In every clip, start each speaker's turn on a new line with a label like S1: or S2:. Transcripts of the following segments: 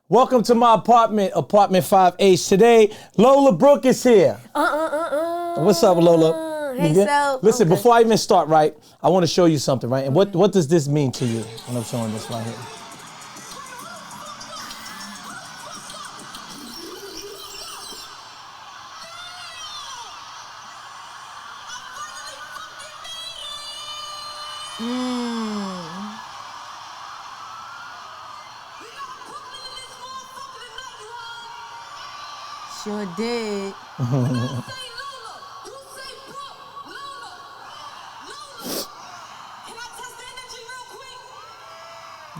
S1: Welcome to my apartment, apartment 5H. Today, Lola Brooke is here. What's up, Lola?
S2: Hey, so.
S1: Listen, before I even start, right, I want to show you something, right? And what does this mean to you when I'm showing this right here?
S2: Sure did.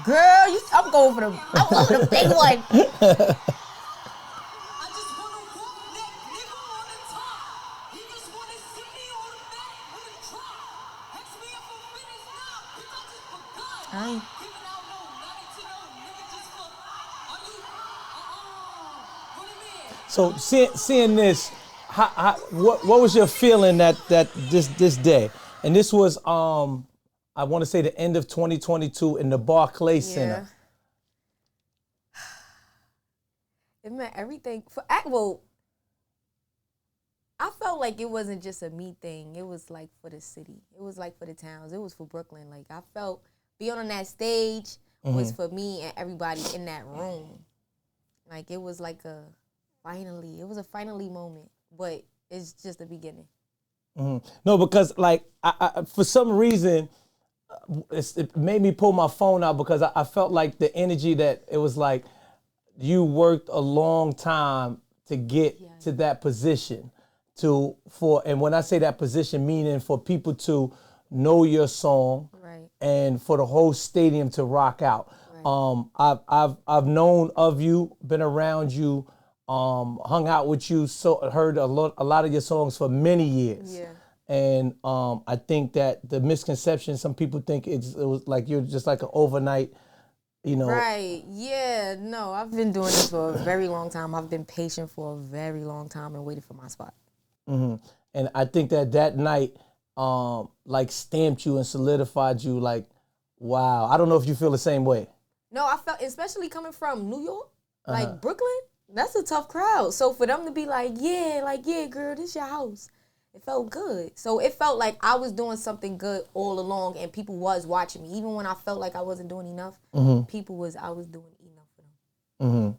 S2: Girl, I'm going for the big one.
S1: So seeing this, what was your feeling that this day? And this was I want to say the end of 2022 in the Barclays Center.
S2: It meant everything. Well, I felt like it wasn't just a me thing. It was like for the city. It was like for the towns. It was for Brooklyn. Like I felt being on that stage was for me and everybody in that room. Like it was like a finally moment, but it's just the beginning.
S1: No, because like I for some reason, it made me pull my phone out because I felt like the energy that it was like you worked a long time to get to that position and when I say that position, meaning for people to know your song and for the whole stadium to rock out. I've known of you, been around you, hung out with you, so heard a lot of your songs for many years. Yeah. And I think that the misconception, some people think it was like you're just like an overnight, you know.
S2: Right. Yeah. No, I've been doing this for a very long time. I've been patient for a very long time and waited for my spot.
S1: And I think that night, like stamped you and solidified you. Like, wow. I don't know if you feel the same way.
S2: No, I felt, especially coming from New York, like Brooklyn. That's a tough crowd. So for them to be like, yeah, girl, this your house. It felt good. So it felt like I was doing something good all along and people was watching me. Even when I felt like I wasn't doing enough, I was doing enough for them.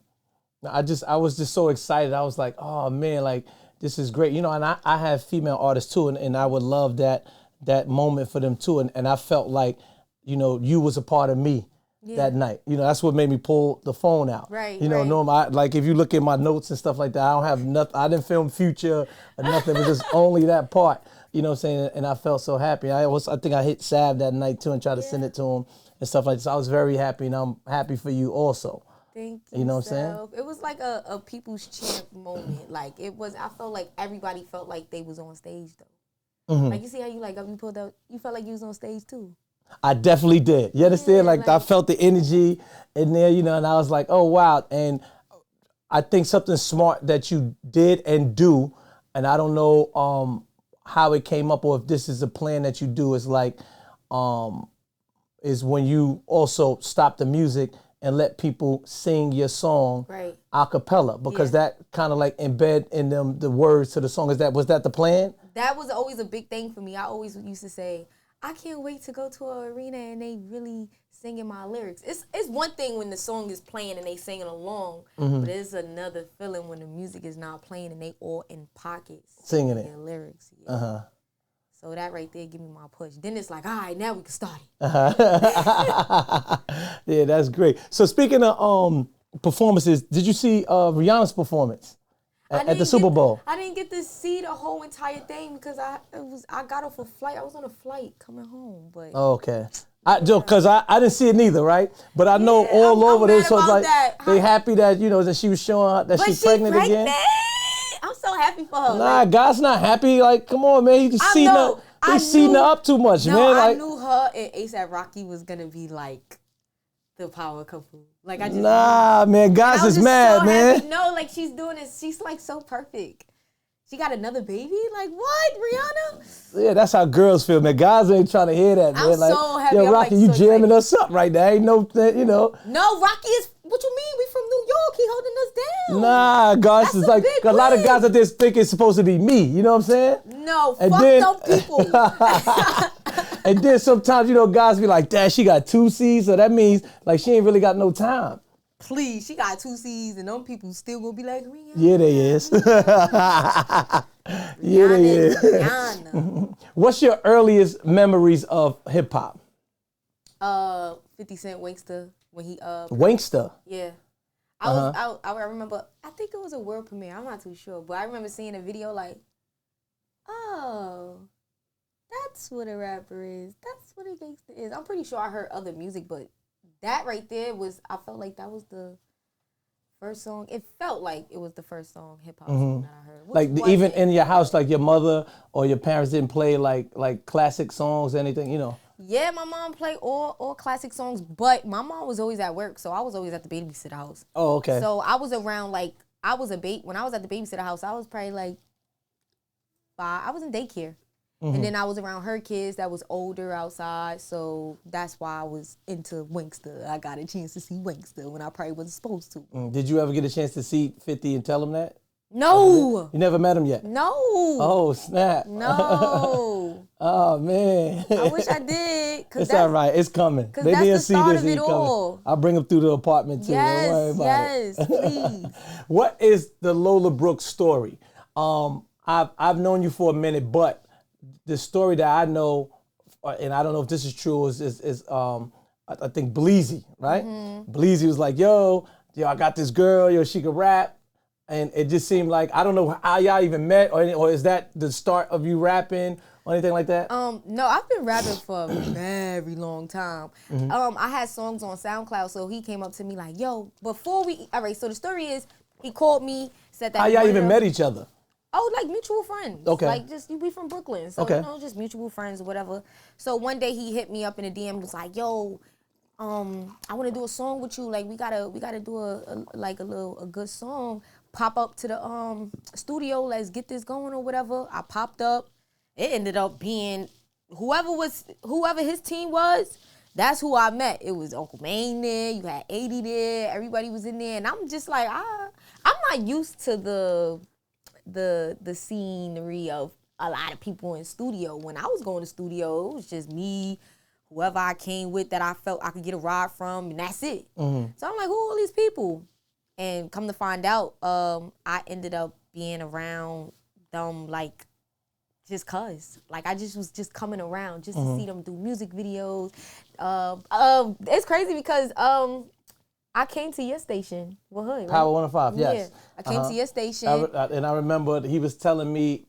S1: I was just so excited. I was like, oh man, like this is great. You know, and I have female artists too, and I would love that moment for them too. And I felt like, you know, you was a part of me. That night, you know, that's what made me pull the phone out.
S2: Right.
S1: You know, normally, like if you look at my notes and stuff like that, I don't have nothing. I didn't film Future or nothing. It was just only that part. You know what I'm saying? And I felt so happy. I think I hit Sav that night too and tried to send it to him and stuff like that. So I was very happy, and I'm happy for you also.
S2: Thank you.
S1: You know what I'm saying?
S2: It was like a people's champ moment. Like it was. I felt like everybody felt like they was on stage though. Like you see how you pulled out. You felt like you was on stage too.
S1: I definitely did. You understand? Like I felt the energy in there, you know, and I was like, oh, wow. And I think something smart that you did and do, and I don't know how it came up or if this is a plan that you do, is like, is when you also stop the music and let people sing your song a cappella, because that kind of like embed in them the words to the song. Was that the plan?
S2: That was always a big thing for me. I always used to say, I can't wait to go to an arena and they really singing my lyrics. It's one thing when the song is playing and they singing along, but it's another feeling when the music is not playing and they all in pockets
S1: singing their
S2: lyrics. Yeah. So that right there give me my push. Then it's like, all right, now we can start it.
S1: Yeah, that's great. So speaking of performances, did you see Rihanna's performance at the Super Bowl?
S2: I didn't get to see the whole entire thing because I got off a flight. I was on a flight coming home, but
S1: okay. Because I didn't see it neither, right? But I know all over there, so it's like they happy that, you know, that she was showing that she's pregnant again.
S2: I'm so happy for her.
S1: Nah, God's not happy. Like, come on, man. He's seating her up too much, man.
S2: I
S1: like,
S2: knew her and A$AP Rocky was gonna be like the power couple. Like I just
S1: man, God's is mad, man.
S2: Happy. No, like she's doing it. She's like so perfect. She got another baby? Like, what, Rihanna?
S1: Yeah, that's how girls feel, man. Guys ain't trying to hear that, man.
S2: I'm
S1: like,
S2: so happy.
S1: Yo,
S2: I'm
S1: Rocky,
S2: like,
S1: you
S2: so
S1: jamming
S2: excited.
S1: us up right now. Ain't no, you know.
S2: No, Rocky is, what you mean? We from New
S1: Nah, gosh, it's like a lot of guys out there think it's supposed to be me. You know what I'm saying?
S2: No, and fuck them people.
S1: And then sometimes, guys be like, "Dad, she got 2 C's, so that means like she ain't really got no time."
S2: Please, she got 2 C's, and them people still gonna be like, Rihanna.
S1: Yeah, they is. Yeah, they is.
S2: Rihanna.
S1: What's your earliest memories of hip hop?
S2: 50 Cent Wankster when he
S1: Wankster.
S2: Yeah. I remember, I think it was a world premiere. I'm not too sure, but I remember seeing a video like, oh, that's what a rapper is. That's what a gangster is. I'm pretty sure I heard other music, but that right there I felt like that was the first song. It felt like it was the first song, hip hop song that I heard.
S1: Like even in your house, like your mother or your parents didn't play like classic songs, anything,
S2: Yeah, my mom played all classic songs, but my mom was always at work, so I was always at the babysitter house.
S1: Oh, okay.
S2: So I was around when I was at the babysitter house, I was probably like 5. I was in daycare. And then I was around her kids that was older outside, so that's why I was into Wankster. I got a chance to see Wankster when I probably wasn't supposed to.
S1: Did you ever get a chance to see 50 and tell him that?
S2: No.
S1: You never met him yet?
S2: No.
S1: Oh, snap.
S2: No.
S1: Oh, man.
S2: I wish I did.
S1: It's all right. It's coming. They didn't see this. It's coming. I'll bring him through the apartment, too.
S2: Yes,
S1: Don't worry about
S2: it. Please.
S1: What is the Lola Brooke story? I've known you for a minute, but the story that I know, and I don't know if this is true, is I think Bleezy, right? Bleezy was like, yo, I got this girl, she could rap. And it just seemed like, I don't know how y'all even met, or is that the start of you rapping or anything like that?
S2: No, I've been rapping for a very long time. I had songs on SoundCloud, so he came up to me like, yo, all right, so the story is, he called me, said that.
S1: How y'all even met each other?
S2: Oh, like mutual friends.
S1: Okay.
S2: Like we from Brooklyn. So,
S1: okay.
S2: Just mutual friends or whatever. So one day he hit me up in a DM, was like, yo, I want to do a song with you. Like we gotta do a good song. Pop up to the studio, let's get this going or whatever. I popped up. It ended up being whoever his team was, that's who I met. It was Uncle Maine there, you had 80 there, everybody was in there, and I'm just like, I'm not used to the scenery of a lot of people in studio. When I was going to studio, it was just me, whoever I came with that I felt I could get a ride from, and that's it. So I'm like, who are all these people? And come to find out, I ended up being around them like just cause. Like I just was just coming around just to see them do music videos. It's crazy because I came to your station with Hood, right?
S1: Power 105, yes.
S2: Yeah, I came to your station.
S1: And I remember he was telling me,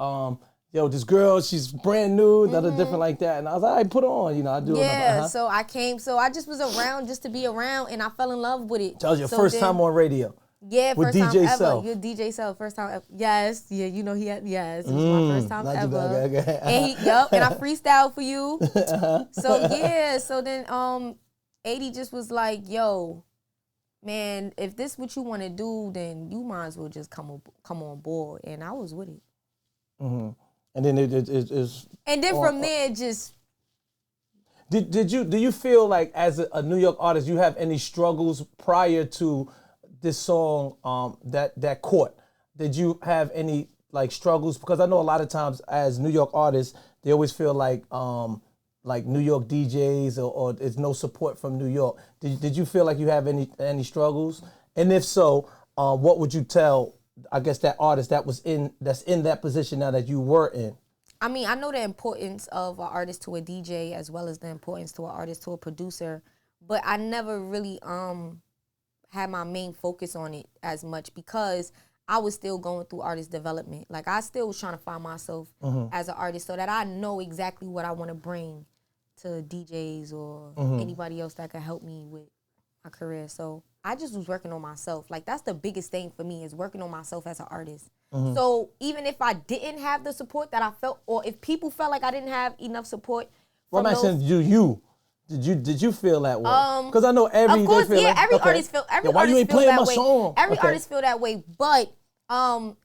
S1: yo, this girl, she's brand new, different like that. And I was like, all right, put her on, I do it.
S2: Yeah, so I just was around just to be around, and I fell in love with it.
S1: That was your first time on radio.
S2: Yeah,
S1: with
S2: first
S1: DJ
S2: time ever.
S1: Self.
S2: Your DJ Self, first time ever. Yes, yeah, it was my first time ever.
S1: Okay.
S2: And I freestyled for you. So then 80 just was like, yo, man, if this what you want to do, then you might as well just come on board. And I was with it.
S1: And then it is.
S2: And then from there, just.
S1: Do you feel like as a New York artist, you have any struggles prior to this song that caught? Did you have any like struggles? Because I know a lot of times as New York artists, they always feel like New York DJs or there's no support from New York. Did you feel like you have any struggles? And if so, what would you tell, I guess, that artist that's in that position now that you were in?
S2: I mean, I know the importance of an artist to a DJ as well as the importance to an artist to a producer, but I never really had my main focus on it as much because I was still going through artist development. Like I still was trying to find myself as an artist so that I know exactly what I want to bring to DJs or anybody else that could help me with my career. So I just was working on myself. Like that's the biggest thing for me is working on myself as an artist. So even if I didn't have the support that I felt, or if people felt like I didn't have enough support,
S1: what am I saying? Did you feel that way? Because I know every artist feel why you ain't playing my song?
S2: Every artist feel that way, but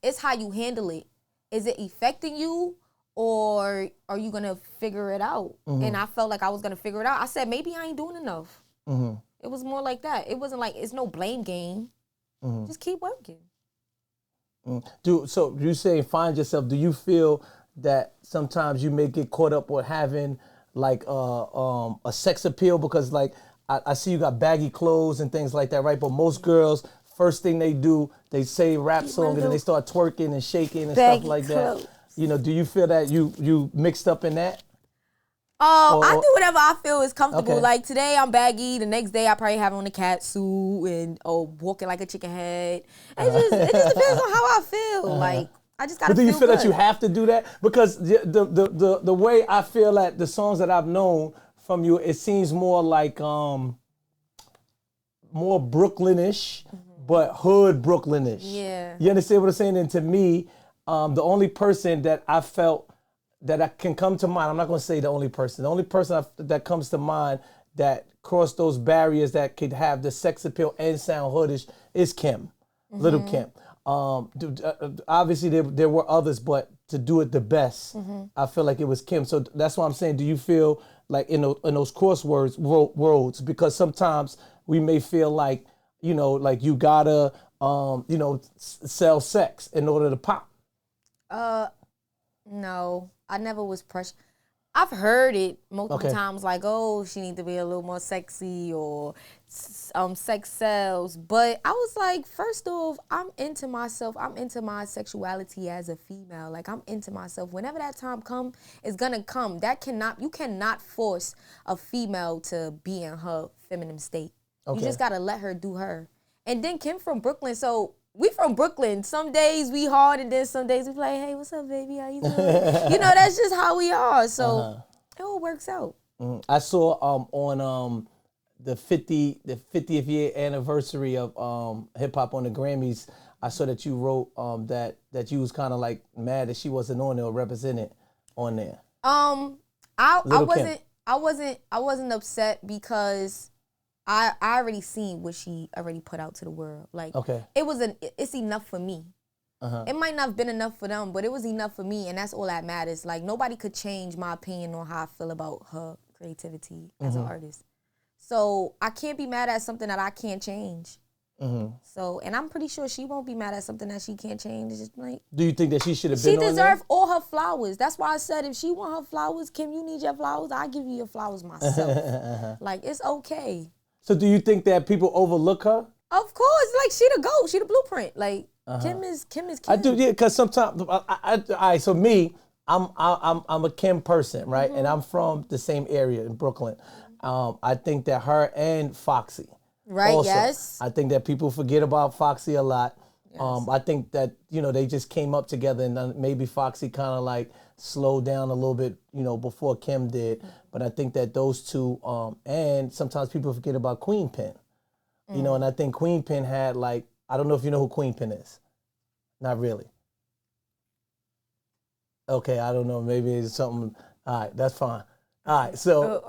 S2: it's how you handle it. Is it affecting you, or are you gonna figure it out? And I felt like I was gonna figure it out. I said maybe I ain't doing enough. It was more like that. It wasn't like it's no blame game. Just keep working.
S1: So you say find yourself. Do you feel that sometimes you may get caught up with having like a sex appeal? Because like I see you got baggy clothes and things like that, right? But most girls, first thing they do, they say rap song and then they start twerking and shaking and stuff like that. You know, do you feel that you mixed up in that?
S2: Oh, I do whatever I feel is comfortable.
S1: Okay.
S2: Like today I'm baggy, the next day I probably have on a cat suit and walking like a chicken head. It just depends on how I feel. Like I just gotta.
S1: But do you feel
S2: good.
S1: that you have to do that? Because the way I feel that the songs that I've known from you, it seems more like more Brooklynish, but hood Brooklynish.
S2: Yeah.
S1: You understand what I'm saying? And to me, the only person that I felt that I can come to mind, I'm not going to say the only person. The only person that comes to mind that crossed those barriers that could have the sex appeal and sound hoodish is Kim, Little Kim. Obviously, there were others, but to do it the best, I feel like it was Kim. So that's why I'm saying, do you feel like in those roads? Because sometimes we may feel like, like you gotta, sell sex in order to pop.
S2: No, I never was pressured. I've heard it multiple times, like, oh, she need to be a little more sexy or sex sells. But I was like, first off, I'm into myself. I'm into my sexuality as a female. Like, I'm into myself. Whenever that time come, it's gonna come. You cannot force a female to be in her feminine state. Okay. You just gotta let her do her. And then Kim from Brooklyn, so we from Brooklyn. Some days we hard, and then some days we like, hey, what's up, baby? How you doing? That's just how we are. So it all works out.
S1: I saw on the 50th year anniversary of hip hop on the Grammys. I saw that you wrote that you was kind of like mad that she wasn't on there or represented on there.
S2: I wasn't upset because I already seen what she already put out to the world. Like, it's enough for me. It might not have been enough for them, but it was enough for me, and that's all that matters. Like, nobody could change my opinion on how I feel about her creativity as an artist. So I can't be mad at something that I can't change. So, and I'm pretty sure she won't be mad at something that she can't change. It's just like,
S1: do you think that she should have been on there?
S2: She deserves all her flowers. That's why I said, if she want her flowers, Kim, you need your flowers, I'll give you your flowers myself. Like, it's okay.
S1: So do you think that people overlook her?
S2: Of course, like she the GOAT, she the blueprint. Like Kim is Kim.
S1: I do, yeah, because sometimes so me, I'm a Kim person, right? And I'm from the same area in Brooklyn. I think that her and Foxy.
S2: Right,
S1: also,
S2: yes.
S1: I think that people forget about Foxy a lot.
S2: Yes.
S1: I think that, they just came up together, and maybe Foxy kind of like slowed down a little bit, before Kim did. But I think that those two, and sometimes people forget about Queen Pen, and I think Queen Pen had like, I don't know if you know who Queen Pen is. Not really. Okay, I don't know. Maybe it's something. All right, that's fine. All right, so.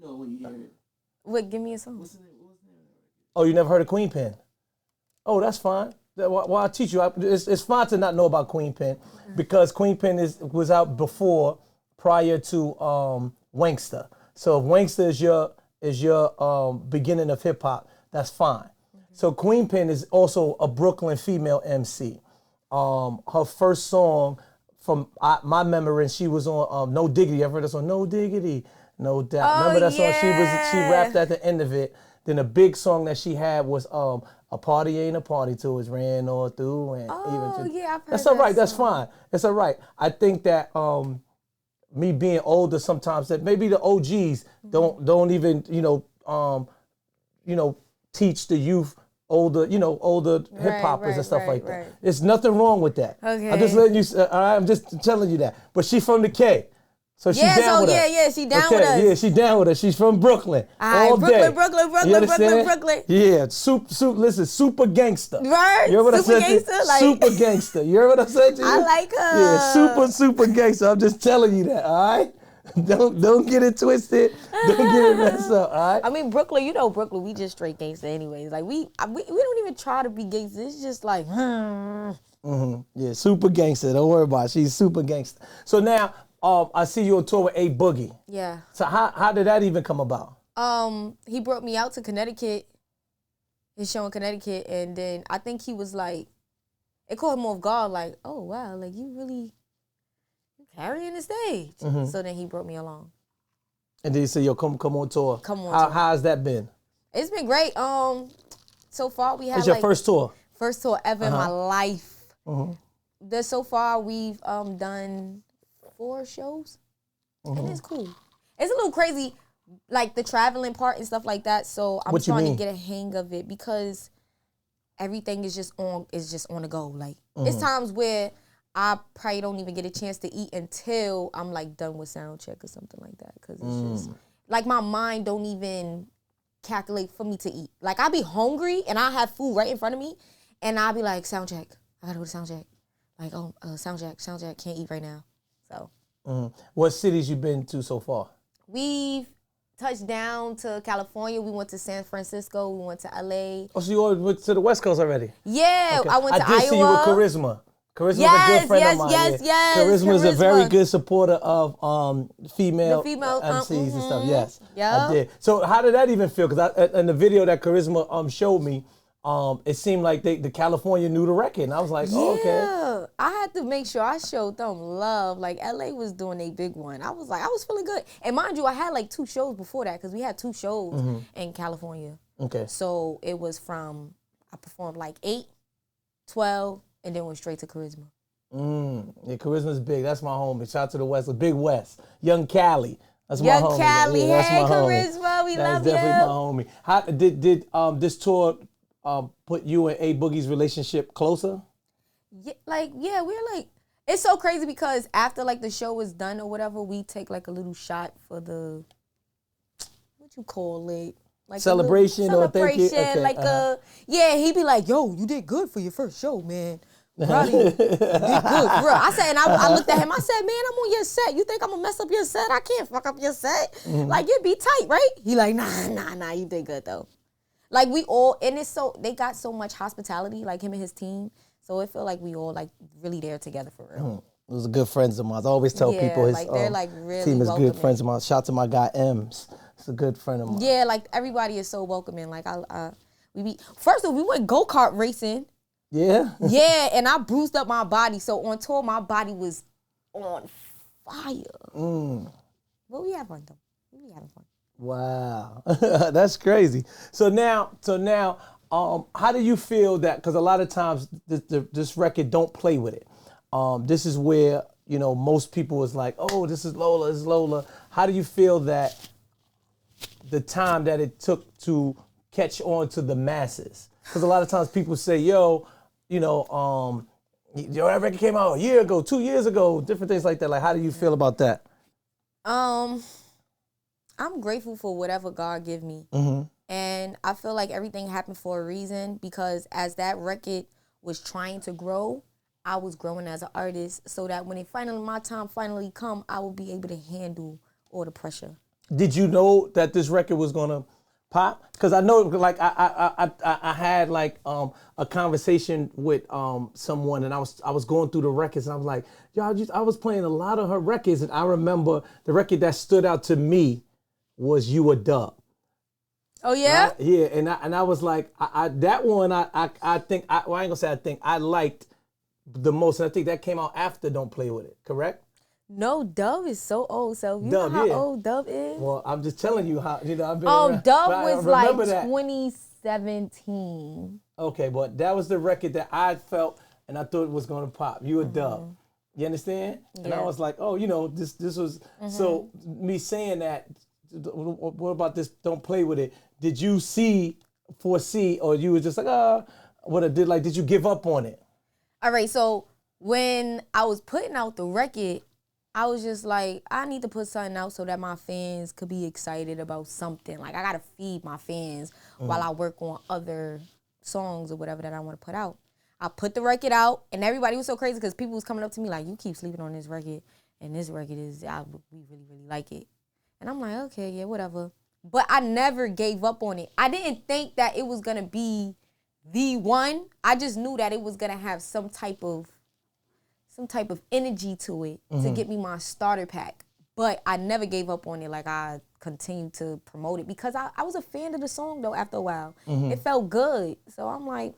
S3: When you hear it.
S2: Wait, give me a song.
S3: What's the name?
S1: Oh, you never heard of Queen Pen? Oh, that's fine. Well, I'll teach you. It's fine to not know about Queen Pen because Queen Pen was out prior to Wankster. So if Wankster is your beginning of hip hop, that's fine. So Queen Pen is also a Brooklyn female MC. Her first song from my memory, she was on No Diggity. Ever heard that song? No Diggity, No Doubt. Remember that song? She rapped at the end of it. Then a big song that she had was A Party Ain't a Party Till It's Ran All Through. And
S2: I've heard
S1: that's all right.
S2: that
S1: That's fine. It's all right. I think that me being older sometimes, that maybe the OGs don't even teach the youth older hip hoppers and stuff like that.
S2: Right.
S1: There's nothing wrong with that.
S2: Okay.
S1: I'm just letting you. All right, I'm just telling you that. But she's from the K. So she's down with us.
S2: she down with us.
S1: Yeah, she down with us. She's from Brooklyn. All day.
S2: Brooklyn.
S1: Yeah, listen, super gangster.
S2: Right?
S1: You heard what I said?
S2: Gangster? Like,
S1: super gangster. You heard what I said to you?
S2: I like her.
S1: Yeah, super gangster. I'm just telling you that, all right? Don't get it twisted. Don't get it messed up, all right?
S2: I mean, Brooklyn, Brooklyn, we just straight gangster anyways. Like, we don't even try to be gangster. It's just like,
S1: Yeah, super gangster. Don't worry about it. She's super gangster. So now, I see you on tour with A Boogie.
S2: Yeah.
S1: So how did that even come about?
S2: He brought me out to Connecticut, his show in Connecticut, and then I think he was like, it caught him off guard, like, oh, wow, like, you carrying the stage. So then he brought me along.
S1: And then he said, yo, come on tour.
S2: Come on tour.
S1: How's that been?
S2: It's been great. So far, we have
S1: It's your first tour?
S2: First tour ever in my life. So far, we've done 4 shows. And it's cool. It's a little crazy, like the traveling part and stuff like that. So I'm trying to get a hang of it because everything is just on the go. Like it's times where I probably don't even get a chance to eat until I'm like done with sound check or something like that. Cause it's just like my mind don't even calculate for me to eat. Like I'll be hungry and I have food right in front of me and I'll be like, sound check. I gotta go to sound check. Like, sound check, can't eat right now. So.
S1: What cities you been to so far?
S2: We've touched down to California. We went to San Francisco. We went to LA.
S1: Oh, so you all went to the West Coast already?
S2: Yeah, okay. I went to Iowa.
S1: I did see you with Charisma. Charisma's a good friend of mine.
S2: Yes.
S1: Charisma's a very good supporter of female MCs and stuff. Yes,
S2: yeah.
S1: I did. So how did that even feel? Because in the video that Charisma showed me, it seemed like the California knew the record. And I was like, oh, okay.
S2: I had to make sure I showed them love. Like, LA was doing a big one. I was feeling good. And mind you, I had like 2 shows before that because we had 2 shows in California.
S1: Okay.
S2: So it was I performed like 8, 12, and then went straight to Charisma.
S1: Yeah, Charisma's big. That's my homie. Shout out to the West. Big West. Young Cali. That's my homie.
S2: Young Cali.
S1: Yeah, that's
S2: hey,
S1: my
S2: Charisma.
S1: Homie.
S2: We
S1: that's
S2: love you.
S1: That's definitely my homie. How did this tour put you and A Boogie's relationship closer?
S2: Yeah, we're like, it's so crazy because after like the show is done or whatever, we take like a little shot for the, what you call it? Like
S1: celebration or thank you? Okay,
S2: like he'd be like, yo, you did good for your first show, man. Roddy, you did good, bro. I said, and I looked at him, I said, man, I'm on your set. You think I'm gonna mess up your set? I can't fuck up your set. Like, you'd be tight, right? He like, nah, you did good though. Like we all, and they got so much hospitality, like him and his team. So it felt like we all like really there together for real.
S1: Those are good friends of mine. I always tell people his
S2: like they're like really
S1: team is
S2: welcoming.
S1: good friends of mine. Shout out to my guy Ems. It's a good friend of mine.
S2: Yeah, like everybody is so welcoming. Like first of all, we went go-kart racing.
S1: Yeah?
S2: Yeah, and I bruised up my body. So on tour, my body was on fire. But we had fun though. We having fun.
S1: Wow, that's crazy. So now, how do you feel that? Because a lot of times this record don't play with it. This is where most people is like, oh, this is Lola. How do you feel that the time that it took to catch on to the masses? Because a lot of times people say, yo, that record came out a year ago, 2 years ago, different things like that. Like, how do you feel about that?
S2: I'm grateful for whatever God give me. And I feel like everything happened for a reason because as that record was trying to grow, I was growing as an artist so that when my time finally come, I will be able to handle all the pressure. Did
S1: you know that this record was going to pop? Because I know, like, I had like a conversation with someone, and I was going through the records, and I was like, I was playing a lot of her records, and I remember the record that stood out to me was You a Dub.
S2: Oh yeah?
S1: Yeah, and I was like, that one I think I ain't gonna say I think I liked the most, and I think that came out after Don't Play With It, correct?
S2: No, Dub is so old. So you know how old Dub is?
S1: Well, I'm just telling you how, I've been around.
S2: Dub was like 2017.
S1: Okay, but that was the record that I felt and I thought it was gonna pop. You a Dub. You understand? Yeah. And I was like, oh, this was, so me saying that, what about this Don't Play With It? Did you foresee, or you were just like, did you give up on it?
S2: All right, so when I was putting out the record, I was just like, I need to put something out so that my fans could be excited about something. Like, I got to feed my fans while I work on other songs or whatever that I want to put out. I put the record out, and everybody was so crazy because people was coming up to me like, you keep sleeping on this record, and this record we really, really like it. And I'm like, okay, yeah, whatever. But I never gave up on it. I didn't think that it was going to be the one. I just knew that it was going to have some type of energy to it to get me my starter pack. But I never gave up on it. Like, I continued to promote it because I was a fan of the song, though, after a while. It felt good. So I'm like,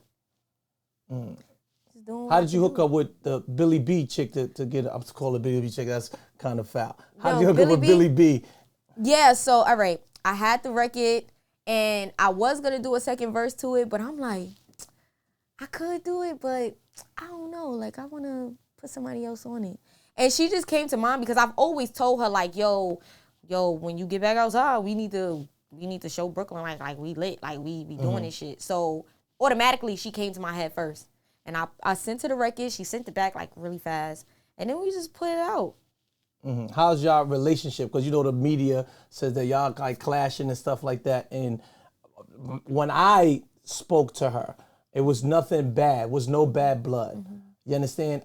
S2: just doing.
S1: How did you hook up with the Billy B chick to get? I'm to call her Billy B chick. That's kind of foul. How did you hook up with Billy B?
S2: Yeah. So all right, I had the record, and I was gonna do a second verse to it, but I'm like, I could do it, but I don't know. Like, I wanna put somebody else on it. And she just came to mind because I've always told her like, yo, when you get back outside, we need to show Brooklyn like we lit, like we doing this shit. So automatically she came to my head first. And I sent her the record, she sent it back like really fast. And then we just put it out.
S1: Mm-hmm. How's y'all relationship? Because you know the media says that y'all like clashing and stuff like that. And when I spoke to her, it was nothing bad. Was no bad blood. Mm-hmm. You understand?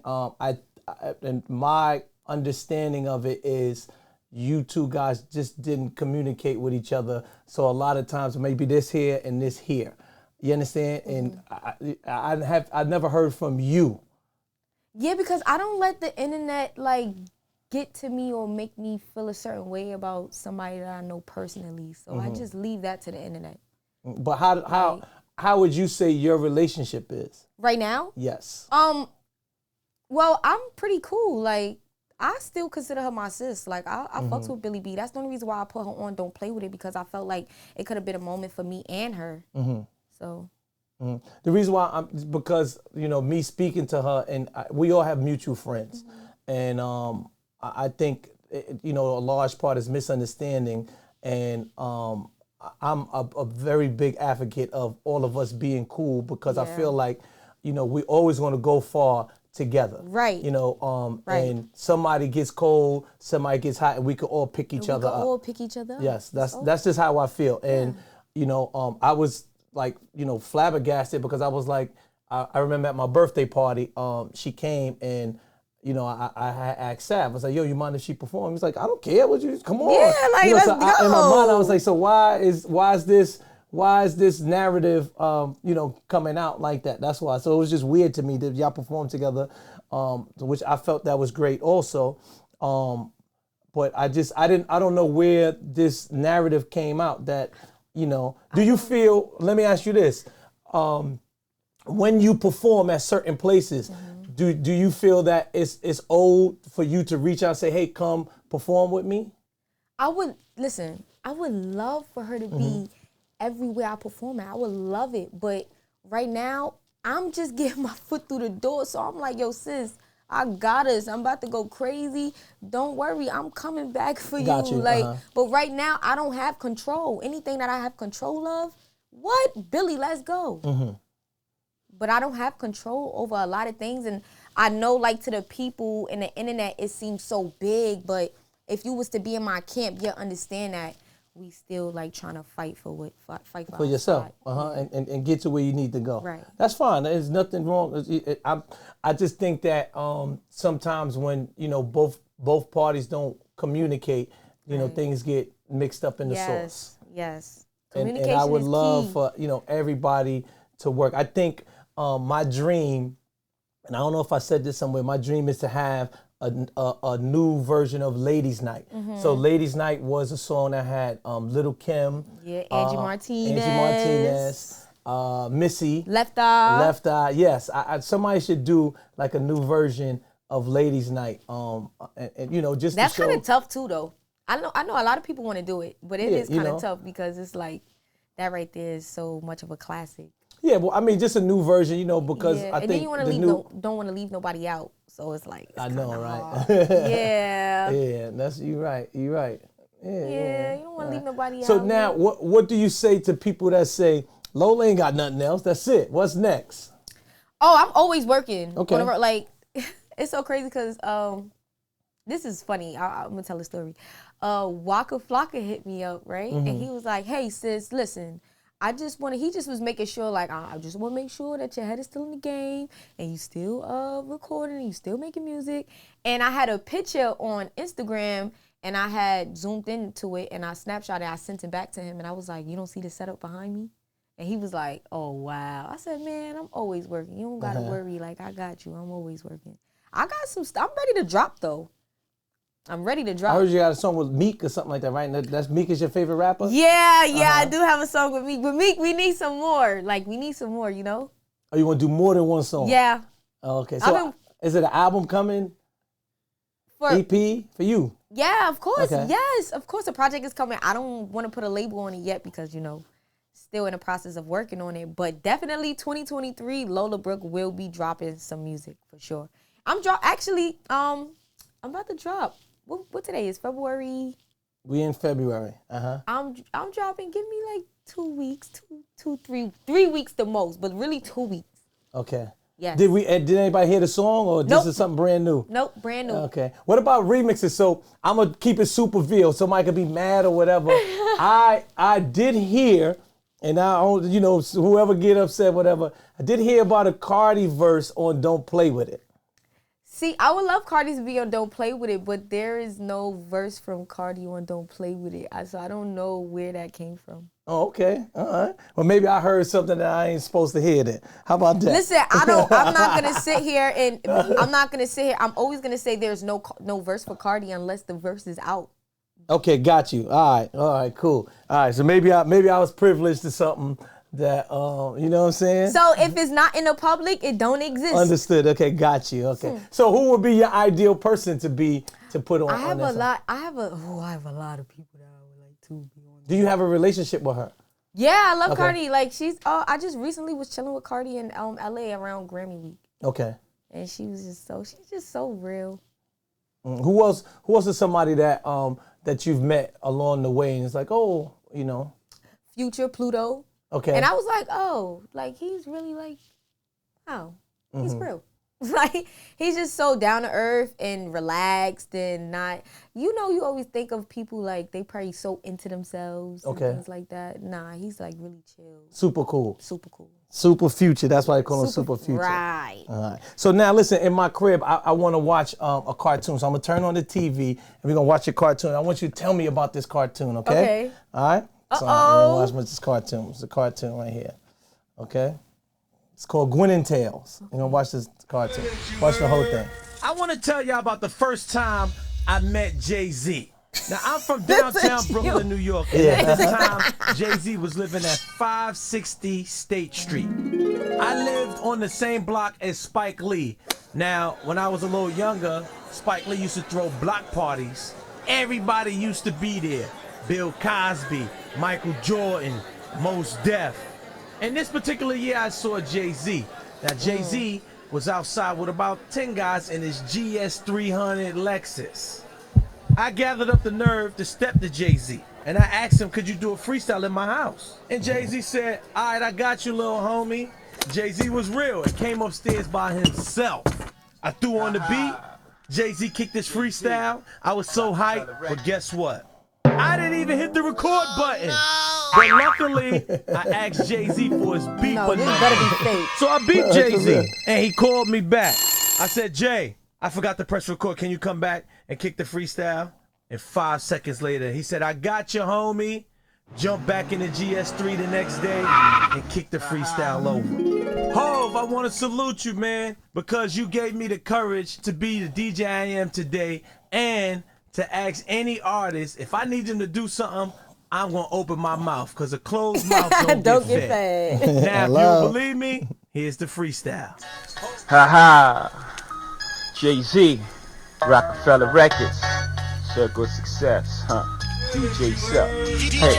S1: And my understanding of it is you two guys just didn't communicate with each other. So a lot of times maybe this here and this here. You understand? Mm-hmm. And I've never heard from you.
S2: Yeah, because I don't let the internet like get to me or make me feel a certain way about somebody that I know personally. So I just leave that to the internet.
S1: But how would you say your relationship is
S2: right now?
S1: Yes.
S2: Well, I'm pretty cool. Like, I still consider her my sis. Like, I fucks with Billy B. That's the only reason why I put her on Don't Play With It, because I felt like it could have been a moment for me and her. Mm-hmm. So.
S1: Mm-hmm. The reason why because, you know, me speaking to her, and we all have mutual friends. Mm-hmm. And I think, you know, a large part is misunderstanding. And I'm a very big advocate of all of us being cool, because I feel like, you know, we always want to go far together. Right. You know, and somebody gets cold, somebody gets hot, and we could all pick each other up.
S2: all pick each other up.
S1: Yes, that's just how I feel. And, you know, I was like, you know, flabbergasted, because I was like, I remember at my birthday party, she came and, you know, I asked Sav, I was like, yo, you mind if she performed? He was like, I don't care, come on.
S2: Yeah, like,
S1: you know,
S2: let's
S1: so
S2: go.
S1: In my mind, I was like, so why is this narrative, you know, coming out like that? That's why. So it was just weird to me that y'all performed together, which I felt that was great also. But I don't know where this narrative came out that, you know, do you feel, let me ask you this, when you perform at certain places, do you feel that it's old for you to reach out and say, hey, come perform with me?
S2: I would love for her to be everywhere I perform at. I would love it. But right now, I'm just getting my foot through the door. So I'm like, yo, sis, I got us. I'm about to go crazy. Don't worry. I'm coming back for you. Like, but right now, I don't have control. Anything that I have control of, what? Billy, let's go. But I don't have control over a lot of things. And I know, like, to the people in the internet, it seems so big. But if you was to be in my camp, you'll understand that we still like trying to fight for
S1: yourself, and get to where you need to go.
S2: Right.
S1: That's fine. There's nothing wrong. I just think that sometimes when, you know, both parties don't communicate, you know, things get mixed up in the sauce.
S2: Yes.
S1: And I would love for, you know, everybody to work. I think my dream, and I don't know if I said this somewhere, my dream is to have a new version of Ladies Night. So Ladies Night was a song that had Lil Kim,
S2: Angie Martinez,
S1: Missy,
S2: Left Eye.
S1: Yes, somebody should do like a new version of Ladies Night. And you know, just
S2: that's
S1: to show,
S2: kind of tough too, though. I know a lot of people want to do it, but it is kind of tough because it's like that right there is so much of a classic.
S1: Yeah, well, I mean, just a new version, you know, because I think
S2: then you don't want to leave nobody out, so it's like
S1: I know, right?
S2: hard. Yeah.
S1: Yeah, you're right.
S2: Yeah, you don't want to leave nobody out.
S1: So now, what do you say to people that say Lola ain't got nothing else? That's it. What's next?
S2: Oh, I'm always working.
S1: Okay.
S2: Like, it's so crazy because this is funny. I'm gonna tell a story. Waka Flocka hit me up, right? And he was like, "Hey sis, listen. He just was making sure, like, I just want to make sure that your head is still in the game and you still recording and you still making music." And I had a picture on Instagram and I had zoomed into it and I snapshot it. I sent it back to him and I was like, "You don't see the setup behind me?" And he was like, "Oh, wow." I said, "Man, I'm always working. You don't got to worry. Like, I got you. I'm always working." I got some stuff. I'm ready to drop, though. I'm ready to drop.
S1: I heard you got a song with Meek or something like that, right? That's Meek is your favorite rapper?
S2: Yeah, I do have a song with Meek. But Meek, we need some more. Like, we need some more, you know?
S1: Oh, you want to do more than one song?
S2: Yeah.
S1: Oh, okay. So is it an album coming?
S2: For
S1: EP for you?
S2: Yeah, of course.
S1: Okay.
S2: Yes, of course. The project is coming. I don't want to put a label on it yet because still in the process of working on it. But definitely 2023, Lola Brooke will be dropping some music for sure. I'm about to drop. What today is? February.
S1: We in February.
S2: I'm dropping. Give me like 2 weeks, 3 weeks the most, but really 2 weeks.
S1: Okay.
S2: Yes.
S1: Did anybody hear the song or
S2: Nope.
S1: this is something brand new?
S2: Nope, brand new.
S1: Okay. What about remixes? So I'm gonna keep it super real. Somebody could be mad or whatever. I did hear, and I don't, whoever get upset, whatever. I did hear about a Cardi verse on "Don't Play With It."
S2: See, I would love Cardi to be on Don't Play With It, but there is no verse from Cardi on Don't Play With It. So I don't know where that came from.
S1: Oh, okay. All right. Well, maybe I heard something that I ain't supposed to hear then. How about that?
S2: Listen, I'm not going to sit here I'm always going to say there's no verse for Cardi unless the verse is out.
S1: Okay, got you. All right, cool. All right, so maybe I was privileged to something that, you know what I'm saying?
S2: So if it's not in the public, it don't exist.
S1: Understood. Okay, got you. Okay. So who would be your ideal person to put on?
S2: I have
S1: on
S2: a
S1: that
S2: lot. I have a lot of people that I would like to be on.
S1: Do you have a relationship with her?
S2: Yeah, I love Cardi. Like I just recently was chilling with Cardi in LA around Grammy week.
S1: Okay.
S2: And she's just so real.
S1: Who else is somebody that you've met along the way and it's like,
S2: Future, Pluto.
S1: Okay.
S2: And I was like, oh, like he's really like, he's real. Like he's just so down to earth and relaxed and not, you always think of people like they probably so into themselves and things like that. Nah, he's like really chill.
S1: Super cool.
S2: Super cool.
S1: Super future. That's why they call him Super Future.
S2: Right.
S1: All right. So now listen, in my crib, I want to watch a cartoon. So I'm going to turn on the TV and we're going to watch a cartoon. I want you to tell me about this cartoon, okay?
S2: Okay.
S1: All right? So I'm going to watch this cartoon. It's a cartoon right here. Okay? It's called Gwinin Tales. You're going to watch this cartoon. Watch the whole thing. I want to tell y'all about the first time I met Jay-Z. Now, I'm from downtown Brooklyn, New York. And at this time, Jay-Z was living at 560 State Street. I lived on the same block as Spike Lee. Now, when I was a little younger, Spike Lee used to throw block parties. Everybody used to be there. Bill Cosby, Michael Jordan, Mos Def. And this particular year, I saw Jay-Z. Now, Jay-Z was outside with about 10 guys in his GS 300 Lexus. I gathered up the nerve to step to Jay-Z. And I asked him, could you do a freestyle in my house? And Jay-Z said, all right, I got you, little homie. Jay-Z was real and came upstairs by himself. I threw on the beat. Jay-Z kicked his freestyle. I was so hyped, but guess what? I didn't even hit the record button. But luckily, I asked Jay-Z for his beat.
S2: No, this better be fake.
S1: So I beat Jay-Z, and he called me back. I said, Jay, I forgot to press record. Can you come back and kick the freestyle? And 5 seconds later, he said, I got you, homie. Jumped back in the GS3 the next day and kicked the freestyle over. Hov, I want to salute you, man, because you gave me the courage to be the DJ I am today and to ask any artist, if I need them to do something, I'm going to open my mouth, because a closed mouth don't get fed. Now, if you don't believe me, here's the freestyle.
S4: Jay-Z, Rockefeller Records, Circle of Success, DJ Self. Hey,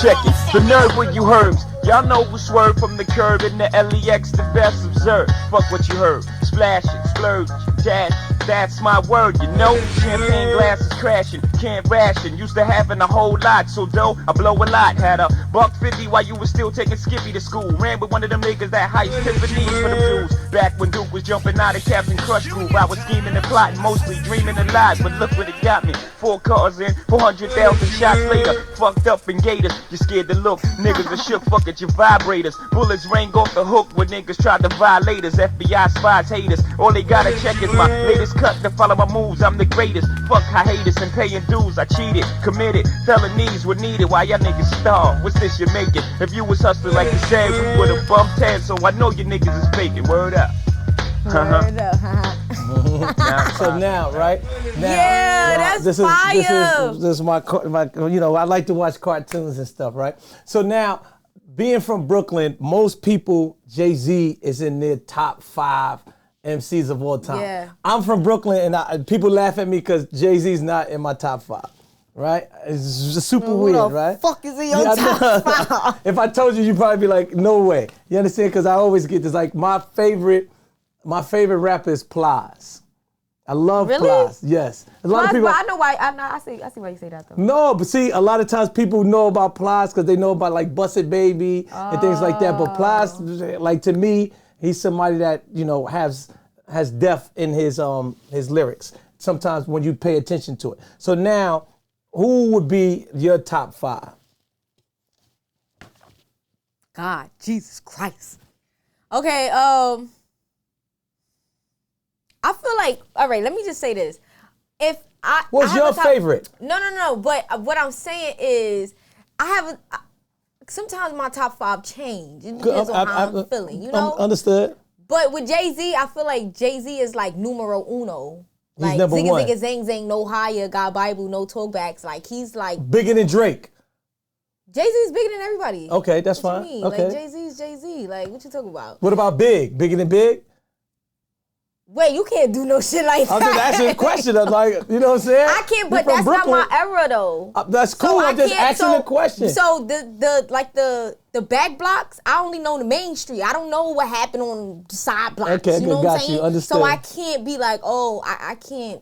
S4: check it. The nerve when you herbs. Y'all know what's word from the curb in the LEX, the best observed. Fuck what you heard. Splash it, splurge, dash. That's my word, you know. Champagne glasses crashing, can't ration. Used to having a whole lot, so dough, I blow a lot. Had a $1.50 while you was still taking Skippy to school. Ran with one of them niggas that heist Tiffany's for them dudes. Back when Duke was jumping out of Captain Crush Groove, I was scheming and plotting, mostly dreaming a lot. But look what it got me. 4 cars in, 400,000 shots later. Fucked up in gators, you scared to look. Niggas are shook, fuck at your vibrators. Bullets rang off the hook when niggas tried to violate us. FBI spies hate us. All they gotta check is my latest cut to follow my moves. I'm the greatest. Fuck hiatus and paying dues. I cheated, committed, felonies were needed. Why y'all niggas starve? What's this you're making? If you was hustling like you said, we would've bumped heads. So I know you niggas is faking. Word up.
S2: Word up.
S1: So now, right? Now,
S2: Yeah, that's fire.
S1: This is my, I like to watch cartoons and stuff, right? So now, being from Brooklyn, most people, Jay-Z is in their top 5 MCs of all time.
S2: Yeah.
S1: I'm from Brooklyn, and people laugh at me because Jay-Z's not in my top 5. Right? It's just super weird, right?
S2: Fuck is in your top 5?
S1: If I told you, you'd probably be like, no way. You understand? Because I always get this. Like my favorite rapper is Plies. I love
S2: Really?
S1: Plies. Yes. A lot of people.
S2: But I know why. I see why you say that though.
S1: No, but see, a lot of times people know about Plies because they know about like Bust It Baby and things like that. But Plies, like to me, he's somebody that has depth in his lyrics. Sometimes when you pay attention to it. So now, who would be your top 5?
S2: God, Jesus Christ. Okay, I feel like, all right, let me just say this.
S1: What's your favorite?
S2: No. But what I'm saying is, sometimes my top 5 change. It depends on how I'm feeling, you know?
S1: Understood.
S2: But with Jay-Z, I feel like Jay-Z is like numero uno.
S1: He's
S2: Like
S1: number
S2: zigga,
S1: one.
S2: zigga, zang, zang, no higher, got Bible, no talkbacks. Like he's like
S1: Bigger than Drake.
S2: Jay-Z's bigger than everybody.
S1: Okay, that's
S2: What
S1: fine.
S2: you mean?
S1: Okay.
S2: Like Jay-Z's Jay-Z. Like what you talking about?
S1: What about Big? Bigger than Big?
S2: Wait, you can't do no shit like that.
S1: I'm just asking a question. I'm like, you know what I'm saying?
S2: I can't,
S1: You
S2: but
S1: from
S2: that's
S1: Brooklyn.
S2: not my era though.
S1: That's cool. I'm just asking a question.
S2: So the back blocks, I only know the main street. I don't know what happened on the side blocks.
S1: Okay,
S2: you know what
S1: got
S2: I'm saying?
S1: you. Understood.
S2: So I can't be like, oh, I can't.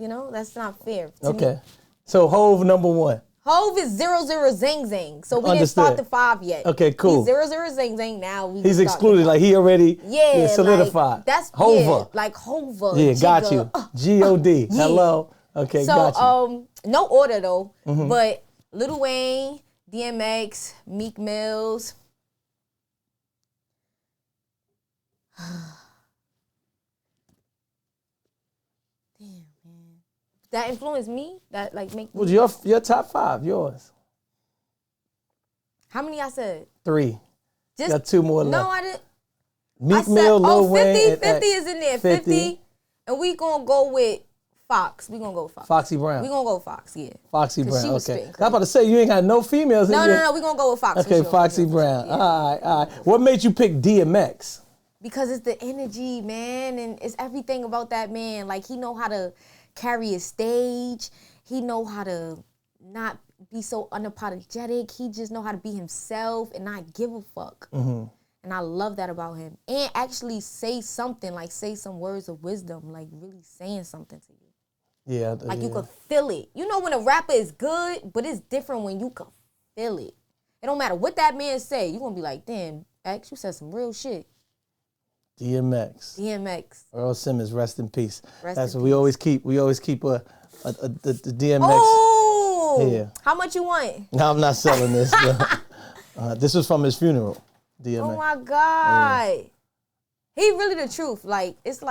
S2: You know, that's not fair. To
S1: Okay.
S2: Me.
S1: So Hove number 1.
S2: Hove is 00 Zang Zang. So we didn't
S1: Understood.
S2: start the 5 yet.
S1: Okay, cool.
S2: He's 00 Zang Zang now.
S1: He's excluded. Like he already solidified.
S2: Like, that's
S1: Hova.
S2: like Hova.
S1: Yeah, got you. G-O-D.
S2: Yeah.
S1: Hello. Okay,
S2: So
S1: got you.
S2: no order though. But Lil Wayne, DMX, Meek Mills. Damn, man. That influenced me? That like make
S1: What's
S2: me...
S1: your top 5? Yours.
S2: How many I said?
S1: 3.
S2: Just
S1: Got 2 more left.
S2: No, I didn't.
S1: Meek Mill, Lil
S2: 50,
S1: Wayne. and
S2: 50 is in there. 50. And we gonna go with Fox. We gonna go with Fox.
S1: Foxy Brown.
S2: We gonna go with Fox, yeah.
S1: Foxy
S2: 'Cause
S1: Brown.
S2: she was
S1: Okay.
S2: spitting
S1: I'm about to say you ain't got no females in there.
S2: No. We gonna go with Fox.
S1: Okay,
S2: for sure,
S1: Foxy
S2: for sure,
S1: Brown.
S2: yeah.
S1: All right. What made you pick DMX?
S2: Because it's the energy, man, and it's everything about that man. Like he know how to carry a stage. He know how to not be so unapologetic. He just know how to be himself and not give a fuck.
S1: Mm-hmm.
S2: And I love that about him. And actually say something, like say some words of wisdom, like really saying something to you.
S1: Yeah.
S2: Like you could feel it. You know when a rapper is good, but it's different when you can feel it. It don't matter what that man say. You gonna be like, damn, X, you said some real shit.
S1: DMX. Earl Simmons, rest in peace.
S2: Rest
S1: That's
S2: in
S1: what we always keep. We always keep the DMX.
S2: Oh,
S1: Yeah.
S2: How much you want?
S1: No, I'm not selling this. This was from his funeral. DMX.
S2: Oh my God. Yeah. He really the truth. Like, it's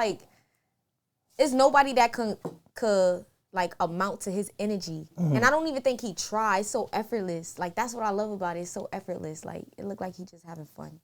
S2: nobody that could like amount to his energy.
S1: Mm-hmm.
S2: And I don't even think he tries. So effortless. Like, that's what I love about it. It's so effortless. Like, it looked like he just having fun.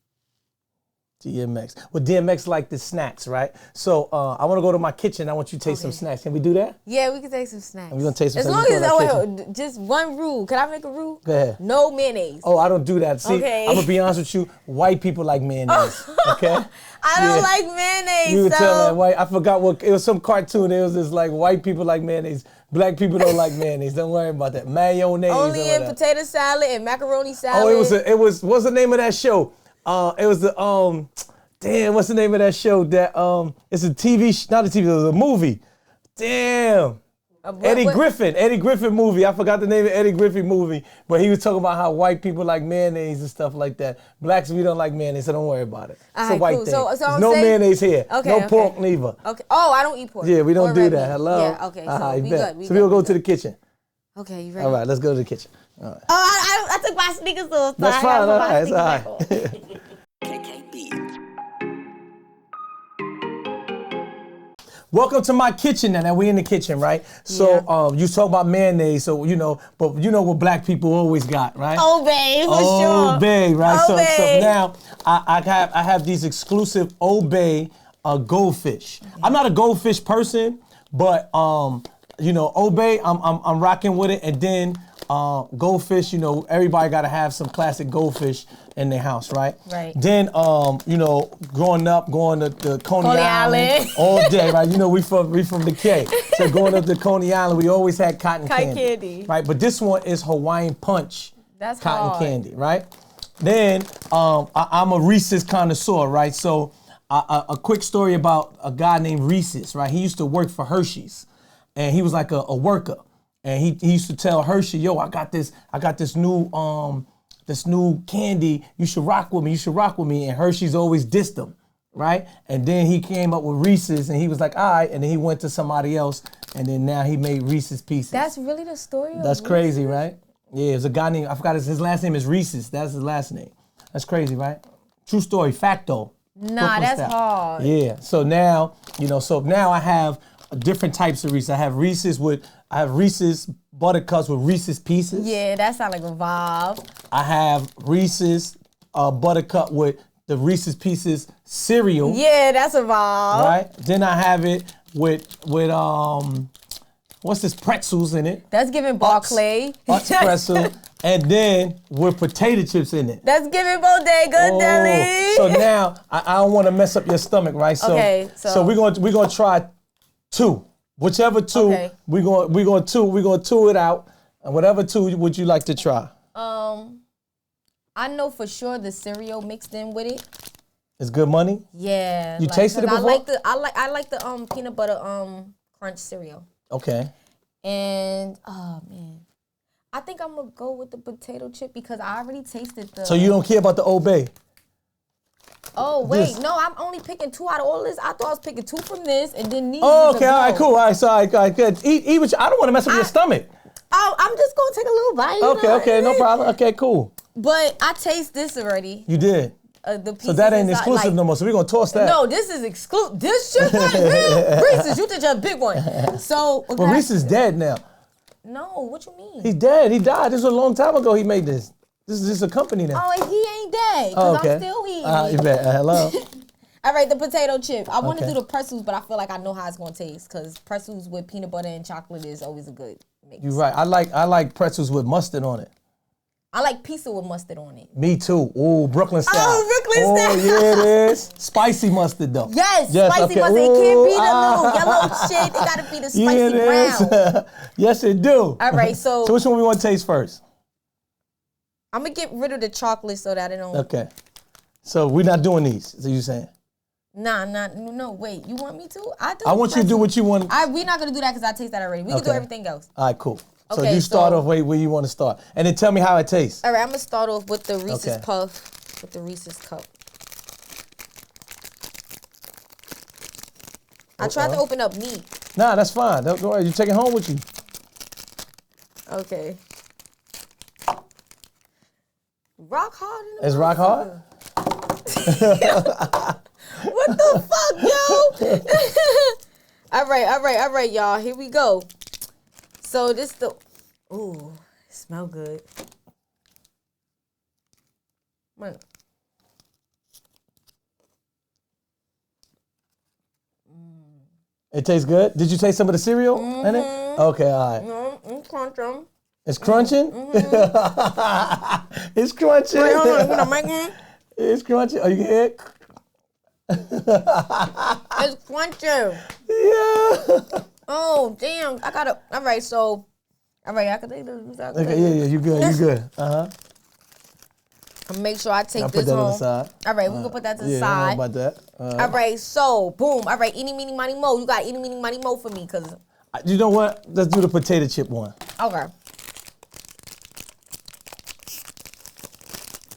S1: DMX. Well, DMX like the snacks, right? So I want to go to my kitchen. I want you to taste some snacks. Can we do that?
S2: Yeah, we can take some snacks.
S1: We're going to taste some
S2: as
S1: snacks.
S2: long as, just one rule. Can I make a rule?
S1: Go ahead.
S2: No mayonnaise.
S1: Oh, I don't do that. See,
S2: Okay.
S1: I'm going to be honest with you. White people like mayonnaise, okay?
S2: I don't like mayonnaise.
S1: You can tell that white. I forgot what, it was some cartoon. It was just like white people like mayonnaise. Black people don't like mayonnaise. Don't worry about that. Mayonnaise.
S2: Only in potato salad and macaroni salad.
S1: Oh, what's the name of that show? It was the, damn, what's the name of that show? That it's a TV, not a TV, it was a movie. Damn. Eddie Griffin movie. I forgot the name of Eddie Griffin movie, but he was talking about how white people like mayonnaise and stuff like that. Blacks, we don't like mayonnaise, so don't worry about it. It's a white thing.
S2: So
S1: There's no mayonnaise here.
S2: Okay,
S1: no pork neither.
S2: Okay. Oh, I don't eat pork.
S1: Yeah, we don't
S2: Or
S1: do
S2: red
S1: that.
S2: meat.
S1: Hello.
S2: Yeah. Okay. So we
S1: bet.
S2: good.
S1: So we'll go to the kitchen.
S2: Okay, you ready?
S1: All right, let's go to the kitchen. All right.
S2: Oh, I took my sneakers off.
S1: That's
S2: I
S1: fine.
S2: gotta
S1: All
S2: put my
S1: right, it's
S2: sneakers
S1: all
S2: back on.
S1: Welcome to my kitchen, and we in the kitchen, right? So you talk about mayonnaise, so but you know what black people always got, right?
S2: Oh, babe, for sure.
S1: Old Bay, right?
S2: Oh,
S1: So now I have these exclusive Old Bay goldfish. I'm not a goldfish person, but Old Bay, I'm rocking with it, and then goldfish, everybody got to have some classic goldfish in their house, right?
S2: Right.
S1: Then, growing up, going to Coney
S2: Coney
S1: Island
S2: Island.
S1: all day, right? We from the K. So going up to Coney Island, we always had cotton candy. Right, but this one is Hawaiian Punch.
S2: That's
S1: cotton
S2: hard.
S1: candy, right? Then I'm a Reese's connoisseur, right? So a quick story about a guy named Reese's, right? He used to work for Hershey's, and he was like a worker, and he used to tell Hershey, "Yo, I got this new candy. You should rock with me." And Hershey's always dissed him, right? And then he came up with Reese's, and he was like, "All right," and then he went to somebody else, and then now he made Reese's Pieces.
S2: That's really the story of
S1: That's crazy,
S2: Reese's?
S1: right? Yeah, there's a guy named, I forgot his last name is Reese's. That's his last name. That's crazy, right? True story, facto.
S2: Nah,
S1: Brooklyn
S2: that's
S1: style.
S2: hard.
S1: Yeah, so now, now I have different types of Reese's. I have Reese's Buttercups with Reese's Pieces.
S2: Yeah, that sounds like a vibe.
S1: I have Reese's Buttercup with the Reese's Pieces cereal.
S2: Yeah, that's a vibe.
S1: Right? Then I have it with what's this, pretzels in it.
S2: That's giving Barclay.
S1: Utz pretzel, and then with potato chips in it.
S2: That's giving Bodega Deli.
S1: So now I don't want to mess up your stomach, right? So
S2: Okay, so
S1: we're gonna try two, whichever two.
S2: Okay.
S1: we're gonna two it out, and whatever two would you like to try?
S2: I know for sure the cereal mixed in with it.
S1: It's good money.
S2: Yeah.
S1: You tasted it
S2: 'cause
S1: before?
S2: I like the peanut butter crunch cereal.
S1: Okay.
S2: And oh man, I think I'm gonna go with the potato chip because I already tasted the.
S1: So you don't care about the Old Bay?
S2: Oh wait,
S1: this.
S2: no, I'm only picking two out of all this. I thought I was picking two from this and then these.
S1: Oh,
S2: was
S1: okay.
S2: a
S1: All right.
S2: go.
S1: Cool. All right. So all right, good. Eat. What I don't want to mess up your stomach.
S2: Oh, I'm just gonna take a little bite.
S1: Okay. No problem. Okay. Cool.
S2: But I taste this already.
S1: You did.
S2: The
S1: So that ain't
S2: pieces inside,
S1: exclusive
S2: like,
S1: no more. So we're gonna toss that.
S2: No, this is exclusive. This shit right here. Reese's, you think you're a big one. So okay.
S1: But Reese is dead now.
S2: No, what you mean?
S1: He's dead. He died. This was a long time ago. He made this. This is just a company now.
S2: Oh, and he ain't dead. Cause
S1: okay.
S2: I'm still eating.
S1: You bet. Hello.
S2: All right, the potato chip. I want to
S1: Okay.
S2: do the pretzels, but I feel like I know how it's gonna taste because pretzels with peanut butter and chocolate is always a good mix.
S1: You're right. I like pretzels with mustard on it.
S2: I like pizza with mustard on it.
S1: Me too. Ooh, Brooklyn style.
S2: Oh, Brooklyn style.
S1: Oh, yeah, it is. Spicy mustard though.
S2: Yes, spicy
S1: okay.
S2: mustard. It can't be the
S1: Ooh,
S2: little yellow shit. It gotta be the spicy
S1: Yeah, it is.
S2: brown.
S1: Yes, it do.
S2: All right, so
S1: So which one we want to taste first?
S2: I'm gonna get rid of the chocolate so that it don't.
S1: Okay. So we're not doing these. So you saying?
S2: No, wait. You want me to?
S1: I want you to do what you want.
S2: We're not gonna do that because I taste that already. We can do
S1: Okay.
S2: everything else.
S1: All right, cool. So
S2: Okay,
S1: you start
S2: so-
S1: off where you want to start, and then tell me how it tastes.
S2: All right, I'm gonna start off with the Reese's
S1: Okay.
S2: Puff, with the Reese's cup. I tried to open up neat.
S1: Nah, that's fine. Don't worry. You take it home with you.
S2: Okay. Rock hard in the
S1: It's rock hard?
S2: What the fuck, yo? All right, y'all. Here we go. So this the, ooh, it smell good. Man.
S1: It tastes good. Did you taste some of the cereal in it? Okay, all right.
S2: Crunch them.
S1: It's crunching. It's crunching.
S2: Wait, hold on. You know, making
S1: It's crunching. Oh, you can hear it?
S2: it's crunchy.
S1: Yeah.
S2: Oh, damn. I gotta, all right, so, all right, I can take this.
S1: Okay, yeah, you good. You good.
S2: I'll make sure I take
S1: I'll
S2: this
S1: put that
S2: home.
S1: on the side.
S2: All right, we can put that to the
S1: Yeah,
S2: side.
S1: I don't know about that.
S2: All right, so, boom. All right, eeny, meeny, miny, mo. You got eeny, meeny, miny, mo for me, because,
S1: You know what? Let's do the potato chip one.
S2: okay.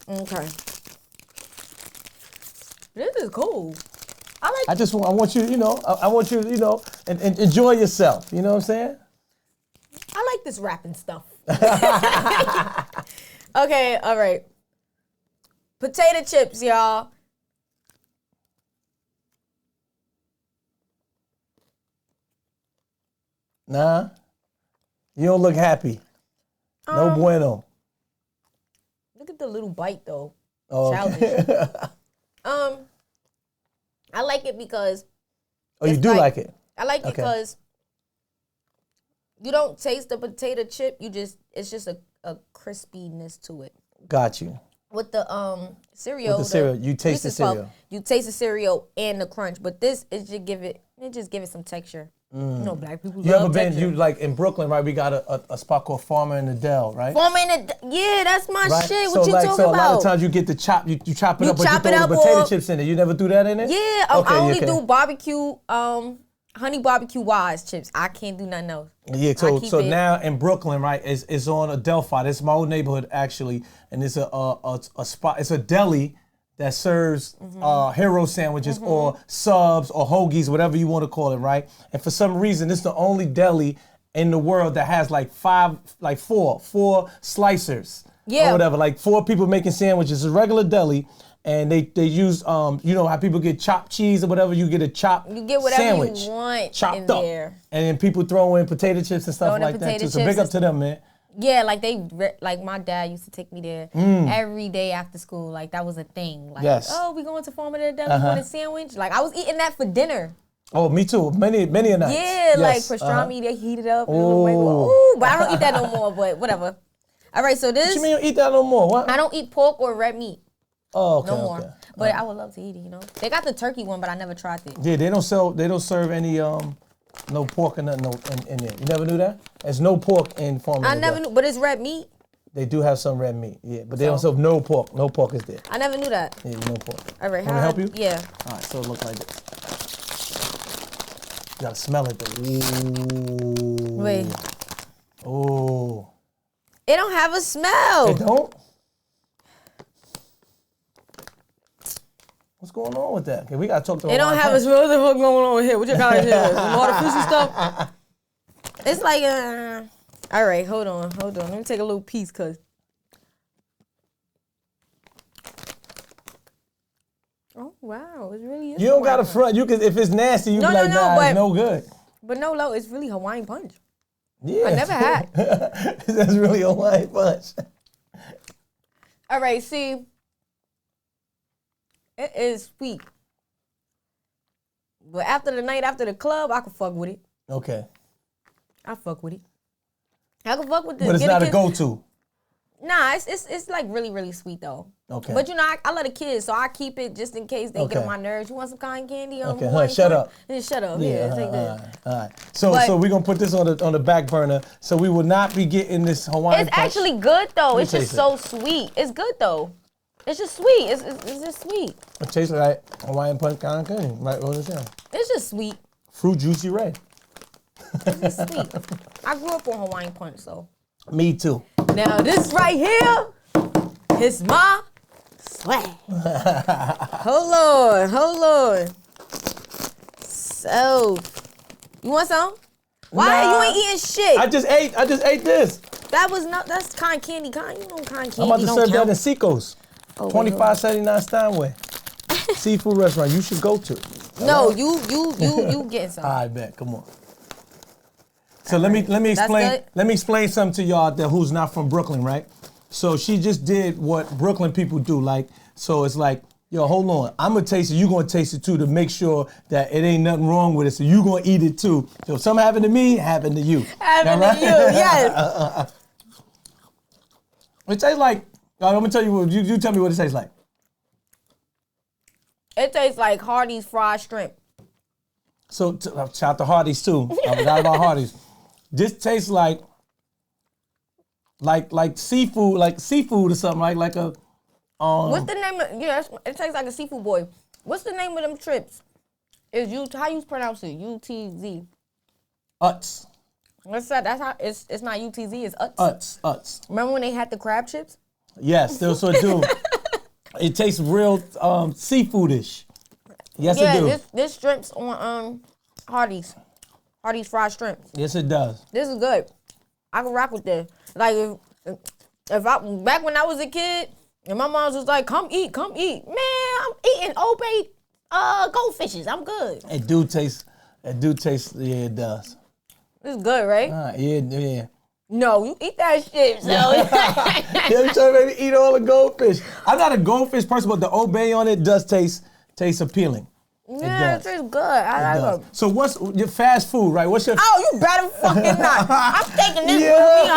S2: Okay. This is cool. I like
S1: I want you, I want you, and enjoy yourself. You know what I'm saying?
S2: I like this rapping stuff. Okay, all right. Potato chips, y'all.
S1: Nah. You don't look happy. No bueno.
S2: Look at the little bite, though.
S1: Oh, okay.
S2: Childish. I like it because
S1: Oh, you
S2: it's
S1: do like it?
S2: I like it
S1: Okay.
S2: because You don't taste the potato chip. It's just a crispiness to it.
S1: Got you.
S2: With the cereal.
S1: With the cereal, you taste the cereal.
S2: You taste the cereal and the crunch, but this is just give it some texture. You know, black people.
S1: You
S2: love
S1: ever been?
S2: texture.
S1: You like in Brooklyn, right? We got a spot called Farmer in the Dell, right?
S2: Farmer in the yeah, that's my
S1: Right?
S2: shit.
S1: So
S2: What you
S1: like,
S2: talking
S1: so
S2: about?
S1: a lot of times you get the chop, you chop it
S2: You
S1: up, but you
S2: chop
S1: throw
S2: it
S1: the
S2: up
S1: potato
S2: or-
S1: chips in it. You never do that in it?
S2: Yeah,
S1: Okay,
S2: I only
S1: okay.
S2: do barbecue, honey barbecue wise chips. I can't do nothing else.
S1: Yeah,
S2: I keep
S1: so
S2: it-
S1: now in Brooklyn, right, it's on Adelphi. This is my old neighborhood actually, and it's a spot. It's a deli that serves hero sandwiches or subs or hoagies, whatever you want to call it, right? And for some reason, it's the only deli in the world that has like four slicers,
S2: Yeah.
S1: or whatever, like 4 people making sandwiches. It's a regular deli. And they use you know how people get chopped cheese or whatever, you get a chopped
S2: You get whatever
S1: sandwich,
S2: you want
S1: chopped
S2: in
S1: up.
S2: there.
S1: And then people throw in potato chips and stuff
S2: Throwing in
S1: like that
S2: potato
S1: too. So
S2: chips
S1: big up
S2: and
S1: to them, man.
S2: Yeah, like my dad used to take me there every day after school. Like that was a thing. Like,
S1: Yes.
S2: oh, we going to Farmer to the Deli, you want a sandwich? Like I was eating that for dinner.
S1: Oh, me too. Many a night.
S2: Yeah, like
S1: Yes,
S2: pastrami, they heat it up.
S1: Oh.
S2: Ooh, but I don't eat that no more. But whatever. All right, so
S1: What
S2: this
S1: you mean you don't eat that no more? What?
S2: I don't eat pork or red meat
S1: Oh, okay,
S2: no more.
S1: okay.
S2: But I would love to eat it. You know, they got the turkey one, but I never tried it.
S1: Yeah, they don't serve any no pork or nothing in there. You never knew that? There's no pork in Farmer.
S2: I never knew, but it's red meat.
S1: They do have some red meat, yeah, but they don't serve no pork. No pork is there.
S2: I never knew that.
S1: Yeah, no pork.
S2: All right,
S1: Want me to help you?
S2: Yeah.
S1: All right, so it looks like this. You gotta smell it though. Ooh.
S2: Wait.
S1: Ooh.
S2: It don't have a smell.
S1: It don't? What's going on with that? Okay, we gotta talk to
S2: It don't have a smell. What the fuck going on here? What you got here? Some artificial stuff? It's like, all right, hold on. Let me take a little piece, cause. Oh wow, it really is.
S1: You don't got to
S2: Hawaiian
S1: front. You can, if it's nasty, you
S2: No,
S1: be
S2: no,
S1: like,
S2: no,
S1: nah,
S2: but-
S1: it's no good.
S2: punch. But no, it's really Hawaiian punch.
S1: Yeah.
S2: I never had.
S1: That's really a white punch.
S2: All right, see, it is sweet. But after the night, after the club, I can fuck with it.
S1: Okay.
S2: I fuck with it. I can fuck with this.
S1: But it's
S2: Get
S1: not a
S2: kid-
S1: go-to.
S2: Nah, it's like really, really sweet though.
S1: Okay.
S2: But you know, I love the kids, so I keep it just in case they get
S1: Okay.
S2: on my nerves. You want some cotton candy?
S1: Okay,
S2: Hawaiian
S1: shut
S2: punch?
S1: up.
S2: Just shut up. Yeah, take that.
S1: All right. So
S2: But-
S1: we're gonna put this on the back burner. So we will not be getting this Hawaiian
S2: It's
S1: punch.
S2: actually good though.
S1: me
S2: It's just
S1: taste
S2: so sweet. It's good though. It's just sweet. It's just sweet.
S1: It tastes like Hawaiian punch kind of candy. Right, what is that?
S2: It's just sweet.
S1: Fruit juicy red.
S2: It's just sweet. I grew up on Hawaiian punch, so.
S1: Me too.
S2: Now this right here is my swag. Hold on. So, you want some? Why
S1: Nah.
S2: you ain't eating shit?
S1: I just ate this.
S2: That's cotton candy. You know cotton candy
S1: I'm about to
S2: don't
S1: serve that
S2: count.
S1: in Seacoast.
S2: Oh, wait, hold on.
S1: $25.79 Steinway. Seafood restaurant you should go to.
S2: No, you getting some.
S1: I bet. Come on. So let me explain.
S2: good.
S1: Let me explain something to y'all that who's not from Brooklyn, right? So she just did what Brooklyn people do. Like, so it's like, yo, hold on. I'm gonna taste it. You gonna taste it too to make sure that it ain't nothing wrong with it. So you gonna eat it too. So if something happened to me, happened to you.
S2: Having
S1: All
S2: to you, yes.
S1: It tastes like. I'm gonna tell you what. You tell me what it tastes like.
S2: It tastes like Hardee's fried shrimp.
S1: So shout out to Hardee's too. I forgot about Hardee's. This tastes like seafood, or something, like a.
S2: What's the name of? Yeah, it tastes like a seafood boy. What's the name of them trips? How you pronounce it? UTZ.
S1: Utz.
S2: What's that? That's how it's not UTZ. It's Utz.
S1: Utz.
S2: Remember when they had the crab chips?
S1: Yes, they also do. It tastes real seafoodish. Yes, it do.
S2: This shrimps on Hardee's fried shrimps.
S1: Yes, it does.
S2: This is good. I can rock with this. Like if I back when I was a kid and my mom was like, "Come eat." Man, I'm eating Old Bay goldfishes. I'm good.
S1: It do taste. Yeah, it does.
S2: This is good, right?
S1: Yeah.
S2: No, you eat that shit. So
S1: Yeah, you trying to make me eat all the goldfish. I'm not a goldfish person, but the Old Bay on it does taste appealing.
S2: Yeah, it tastes good. I like them.
S1: So what's your fast food, right? What's your...
S2: Oh, you better fucking not. I'm taking this with me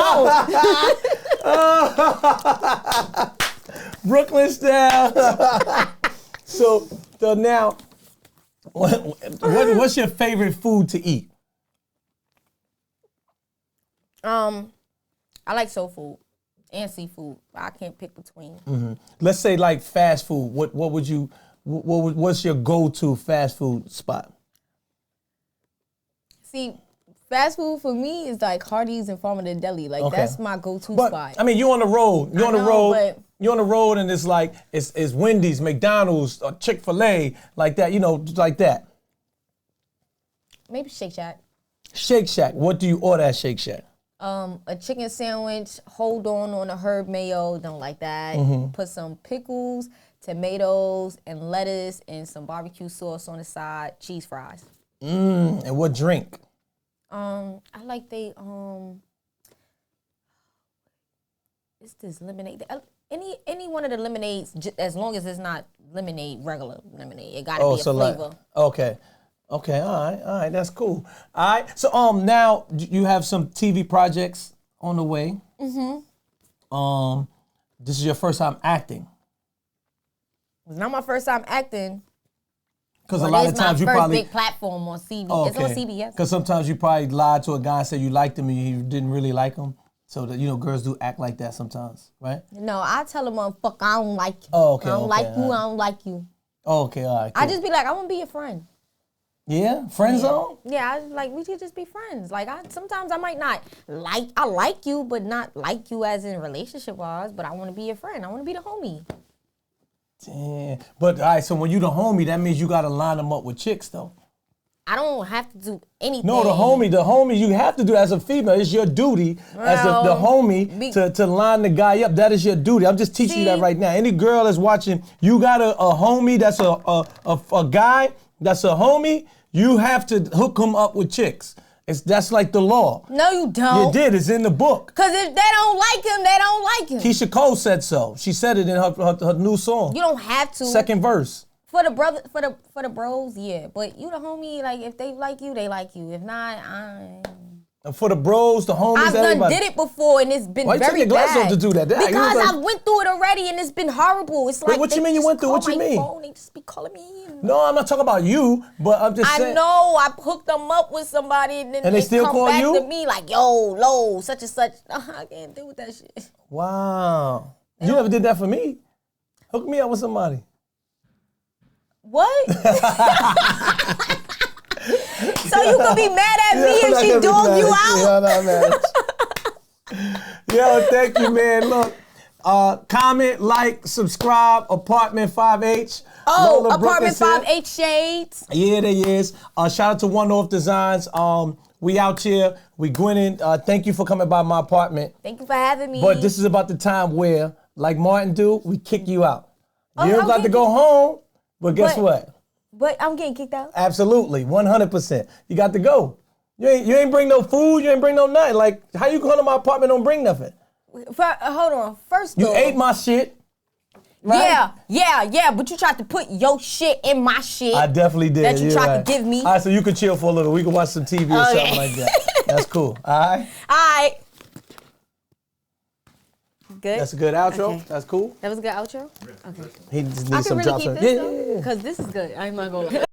S2: home.
S1: Brooklyn style. So now, what's your favorite food to eat?
S2: I like soul food and seafood. I can't pick between.
S1: Let's say like fast food. What's your go-to fast food spot?
S2: See, fast food for me is like Hardee's and Farmer Deli. Like that's my go-to
S1: But
S2: spot.
S1: I mean, you're on the road. You're on the road, and it's like it's Wendy's, McDonald's, or Chick-fil-A, like that. Like that.
S2: Maybe Shake Shack.
S1: Shake Shack. What do you order at Shake Shack?
S2: A chicken sandwich, hold on a herb mayo, don't like that. Put some pickles, tomatoes, and lettuce, and some barbecue sauce on the side, cheese fries.
S1: And what drink?
S2: I like it's this lemonade. Any one of the lemonades, as long as it's not lemonade, regular lemonade. It gotta be a flavor.
S1: Okay, all right, that's cool. All right, so now you have some TV projects on the way. This is your first time acting.
S2: It's not my first time acting.
S1: Because a lot of times you probably
S2: big platform on CBS.
S1: Oh,
S2: It's on CBS.
S1: Because sometimes you probably lied to a guy and said you liked him and you didn't really like him. So that girls do act like that sometimes, right?
S2: No, I tell a motherfucker I don't like you.
S1: Oh, okay.
S2: I don't like you. I don't like you.
S1: Oh, okay, all right. Cool.
S2: I just be like, I want to be your friend.
S1: Yeah, friend zone.
S2: Yeah, we should just be friends. Like sometimes I might not like you, but not like you as in relationship wise. But I want to be your friend. I want to be the homie.
S1: Damn. But all right, so when you the homie, that means you gotta line them up with chicks though.
S2: I don't have to do anything.
S1: No, the homie, you have to do as a female. It's your duty as the homie to line the guy up. That is your duty. I'm just teaching you that right now. Any girl that's watching, you got a homie that's a guy that's a homie. You have to hook him up with chicks. That's like the law.
S2: No, you don't.
S1: You did. It's in the book.
S2: Cause if they don't like him, they don't like him.
S1: Keisha Cole said so. She said it in her new song.
S2: You don't have to.
S1: Second verse.
S2: For the bros, yeah. But you the homie, like if they like you, they like you. If not,
S1: And for the bros, the homies, everybody.
S2: I've did it before and it's been
S1: very bad. Why you take your glass off to do that?
S2: Because I went through it already and it's been horrible. It's like
S1: what you mean you went through? What you mean?
S2: Phone, they just be calling me.
S1: No, I'm not talking about you, but I'm just saying.
S2: I know. I hooked them up with somebody and then
S1: they still
S2: come
S1: call
S2: back
S1: you?
S2: to me like, yo, Lo, such and such. I can't deal with that shit.
S1: Wow. You never did that for me. Hook me up with somebody.
S2: What? So you could be mad at me if she dog you out?
S1: Yeah, I'm not mad at you. Yo, thank you, man. Look, comment, like, subscribe, Apartment 5H.
S2: Oh,
S1: Lola Brooke
S2: Apartment
S1: is here.
S2: 5H Shades.
S1: Yeah, there is. Shout out to One Off Designs. We out here. We Gwinin. Thank you for coming by my apartment.
S2: Thank you for having me.
S1: But this is about the time where, like Martin do, we kick you out.
S2: Oh,
S1: You're about to go home, but guess what?
S2: But I'm getting kicked out?
S1: Absolutely, 100%. You got to go. You ain't bring no food, you ain't bring no nothing. Like, how you come to my apartment and don't bring nothing?
S2: Hold on. First
S1: You ate my shit. Right?
S2: Yeah, but you tried to put your shit in my shit.
S1: I definitely did.
S2: That you tried to give me.
S1: All right, so you can chill for a little. We can watch some TV or something like that. That's cool. All right?
S2: All right. Good?
S1: That's a good outro.
S2: Okay.
S1: That's cool.
S2: That was a good outro? Okay.
S1: He just
S2: I
S1: needs
S2: can
S1: some
S2: really
S1: drops.
S2: keep this, though? Because this is good. I'm not going to lie.